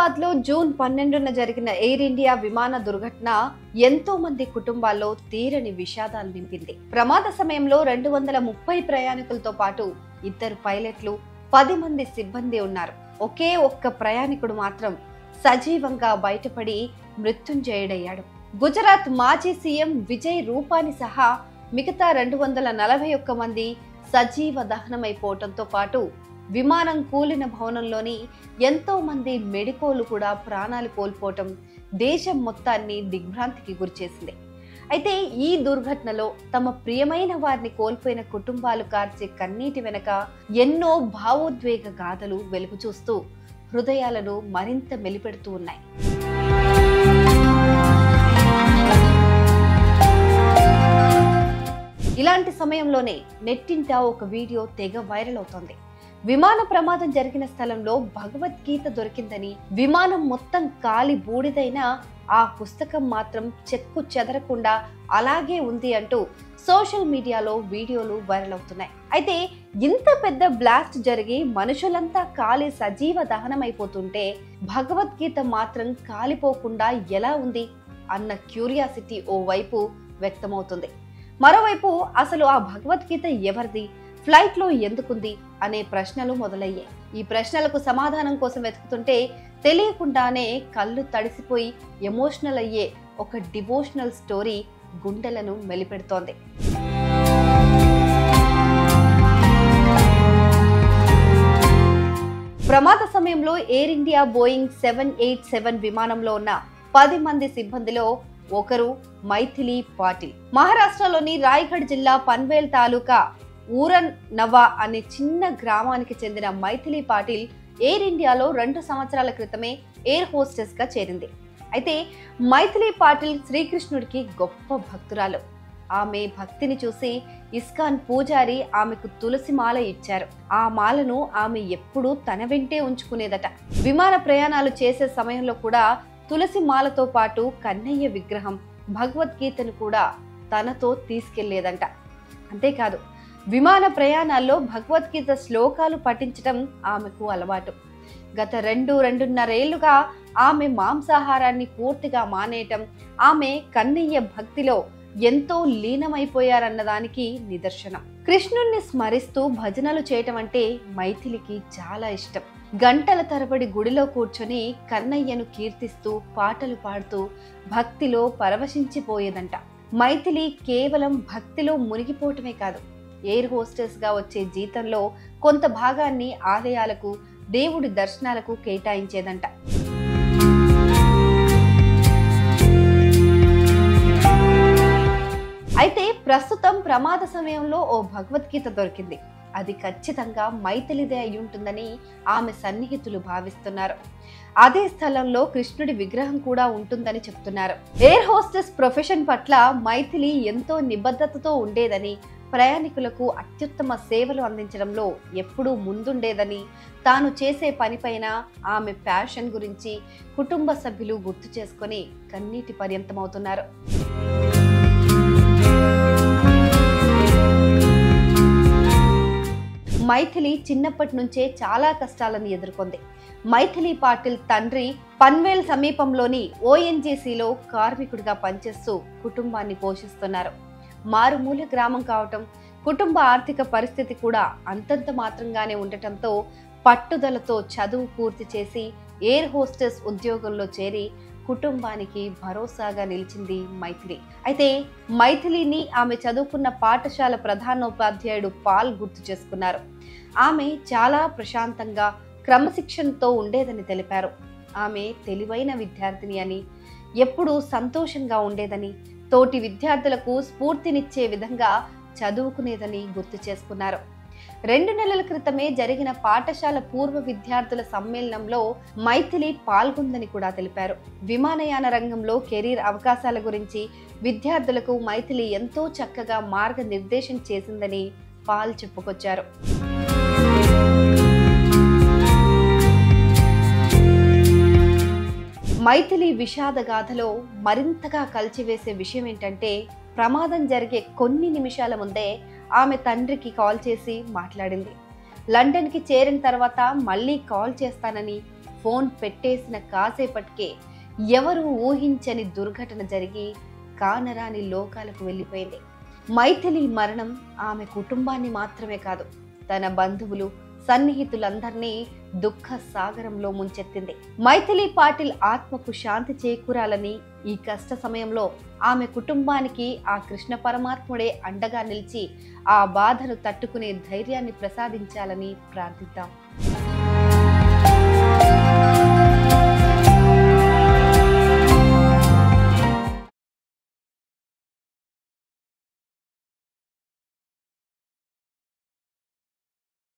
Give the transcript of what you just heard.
హైదరాబాద్ లో జూన్ 12న జరిగిన air India విమాన దుర్ఘటన ఎంతో మంది కుటుంబాల్లో తీరని విషాదాలు నింపింది. ప్రమాద సమయంలో 230 ప్రయాణికులతో పాటు 2 పైలట్లు, 10 మంది సిబ్బంది ఉన్నారు. ఒకే ఒక్క ప్రయాణికుడు మాత్రం సజీవంగా బయటపడి మృత్యుంజయుడయ్యాడు. గుజరాత్ మాజీ సీఎం విజయ్ రూపాని సహా మిగతా 241 మంది సజీవ దహనమైపోవడంతో పాటు విమానం కూలిన భవనంలోని ఎంతో మంది మెడికోలు కూడా ప్రాణాలు కోల్పోవటం దేశం మొత్తాన్ని దిగ్భ్రాంతికి గురిచేసింది. అయితే ఈ దుర్ఘటనలో తమ ప్రియమైన వారిని కోల్పోయిన కుటుంబాలు కార్చే కన్నీటి వెనక ఎన్నో భావోద్వేగ గాథలు వెలుగు చూస్తూ హృదయాలను మరింత మెలిపెడుతూ ఉన్నాయి. ఇలాంటి సమయంలోనే నెట్టింట ఒక వీడియో తెగ వైరల్ అవుతోంది. విమాన ప్రమాదం జరిగిన స్థలంలో భగవద్గీత దొరికిందని, విమానం మొత్తం కాలి బూడిదైనా ఆ పుస్తకం మాత్రం చెక్కు చెదరకుండా అలాగే ఉంది అంటూ సోషల్ మీడియాలో వీడియోలు వైరల్ అవుతున్నాయి. అయితే ఇంత పెద్ద బ్లాస్ట్ జరిగి మనుషులంతా కాలి సజీవ దహనమైపోతుంటే భగవద్గీత మాత్రం కాలిపోకుండా ఎలా ఉంది అన్న క్యూరియాసిటీ ఓ వైపు వ్యక్తమవుతుంది. మరోవైపు అసలు ఆ భగవద్గీత ఎవరిది, ఫ్లైట్ లో ఎందుకుంది అనే ప్రశ్నలు మొదలయ్యాయి. ఈ ప్రశ్నలకు సమాధానం కోసం వెతుకుతుంటే తెలియకుండానే కళ్ళు తడిసిపోయి ఎమోషనల్ అయ్యే ఒక డివోషనల్ స్టోరీ గుండెలను మెలిపెడుతోంది. ప్రమాద సమయంలో ఎయిర్ ఇండియా బోయింగ్ 787 విమానంలో ఉన్న 10 మంది సిబ్బందిలో ఒకరు మైథిలి పాటిల్. మహారాష్ట్రలోని రాయగఢ్ జిల్లా పన్వేల్ తాలూకా ఊరన్ నవా అనే చిన్న గ్రామానికి చెందిన మైథిలి పాటిల్ ఎయిర్ ఇండియాలో 2 సంవత్సరాల క్రితమే ఎయిర్ హోస్టెస్ గా చేరింది. అయితే మైథిలి పాటిల్ శ్రీకృష్ణుడికి గొప్ప భక్తురాలు. ఆమె భక్తిని చూసి ఇస్కాన్ పూజారి ఆమెకు తులసి మాల ఇచ్చారు. ఆ మాలను ఆమె ఎప్పుడూ తన వెంటే ఉంచుకునేదట. విమాన ప్రయాణాలు చేసే సమయంలో కూడా తులసి మాలతో పాటు కన్నయ్య విగ్రహం, భగవద్గీతను కూడా తనతో తీసుకెళ్లేదంట. అంతేకాదు, విమాన ప్రయాణాల్లో భగవద్గీత శ్లోకాలు పఠించడం ఆమెకు అలవాటు. గత 2-2.5 ఏళ్లుగా ఆమె మాంసాహారాన్ని పూర్తిగా మానేయటం ఆమె కన్నయ్య భక్తిలో ఎంతో లీనమైపోయారన్నదానికి నిదర్శనం. కృష్ణుణ్ణి స్మరిస్తూ భజనలు చేయటం అంటే మైథిలికి చాలా ఇష్టం. గంటల తరబడి గుడిలో కూర్చొని కన్నయ్యను కీర్తిస్తూ పాటలు పాడుతూ భక్తిలో పరవశించిపోయేదంట. మైథిలి కేవలం భక్తిలో మునిగిపోవటమే కాదు, ఎయిర్ హోస్టెస్ గా వచ్చే జీతంలో కొంత భాగాన్ని ఆలయాలకు, దేవుడి దర్శనాలకు కేటాయించేదంట. అయితే ప్రస్తుతం ప్రమాద సమయంలో ఓ భగవద్గీత దొరికింది. అది ఖచ్చితంగా మైథిలిదే అయి ఉంటుందని ఆమె సన్నిహితులు భావిస్తున్నారు. అదే స్థలంలో కృష్ణుడి విగ్రహం కూడా ఉంటుందని చెప్తున్నారు. ఎయిర్ హోస్టెస్ ప్రొఫెషన్ పట్ల మైథిలి ఎంతో నిబద్ధతతో ఉండేదని, ప్రయాణికులకు అత్యుత్తమ సేవలు అందించడంలో ఎప్పుడూ ముందుండేదని, తాను చేసే పనిపైన ఆమె ప్యాషన్ గురించి కుటుంబ సభ్యులు గుర్తు చేసుకొని కన్నీటి పర్యంతమవుతున్నారు. మైథిలి చిన్నప్పటి నుంచే చాలా కష్టాలను ఎదుర్కొంది. మైథిలి పాటిల్ తండ్రి పన్వేల్ సమీపంలోని ఓఎన్జీసీలో కార్మికుడిగా పనిచేస్తూ కుటుంబాన్ని పోషిస్తున్నారు. మారుమూల గ్రామం కావటం, కుటుంబ ఆర్థిక పరిస్థితి కూడా అంతంత మాత్రంగానే ఉండటంతో పట్టుదలతో చదువు పూర్తి చేసి ఎయిర్ హోస్టెస్ ఉద్యోగంలో చేరి కుటుంబానికి భరోసాగా నిలిచింది మైథిలి. అయితే మైథిలిని ఆమె చదువుకున్న పాఠశాల ప్రధానోపాధ్యాయుడు పాల్ గుర్తు చేసుకున్నారు. ఆమె చాలా ప్రశాంతంగా, క్రమశిక్షణతో ఉండేదని తెలిపారు. ఆమె తెలివైన విద్యార్థిని అని, ఎప్పుడూ సంతోషంగా ఉండేదని, తోటి విద్యార్థులకు స్ఫూర్తినిచ్చే విధంగా చదువుకునేదని గుర్తు చేసుకున్నారు. 2 నెలల క్రితమే జరిగిన పాఠశాల పూర్వ విద్యార్థుల సమ్మేళనంలో మైథిలి పాల్గొందని కూడా తెలిపారు. విమానయాన రంగంలో కెరీర్ అవకాశాల గురించి విద్యార్థులకు మైథిలి ఎంతో చక్కగా మార్గనిర్దేశం చేసిందని పాల్ చెప్పుకొచ్చారు. మైథిలి విషాద గాథలో మరింతగా కలిచివేసే విషయం ఏంటంటే, ప్రమాదం జరిగే కొన్ని నిమిషాల ముందే ఆమె తండ్రికి కాల్ చేసి మాట్లాడింది. లండన్కి చేరిన తర్వాత మళ్ళీ కాల్ చేస్తానని, ఫోన్ పెట్టేసిన కాసేపటికే ఎవరు ఊహించని దుర్ఘటన జరిగి కానరాని లోకాలకు వెళ్ళిపోయింది. మైథిలి మరణం ఆమె కుటుంబాన్ని మాత్రమే కాదు, తన బంధువులు సన్నిహితులందరినీ దుఃఖ సాగరంలో ముంచెత్తింది. మైథిలి పాటిల్ ఆత్మకు శాంతి చేకూరాలని, ఈ కష్ట సమయంలో ఆమె కుటుంబానికి ఆ కృష్ణ పరమాత్ముడే అండగా నిలిచి ఆ బాధను తట్టుకునే ధైర్యాన్ని ప్రసాదించాలని ప్రార్థిద్దాం.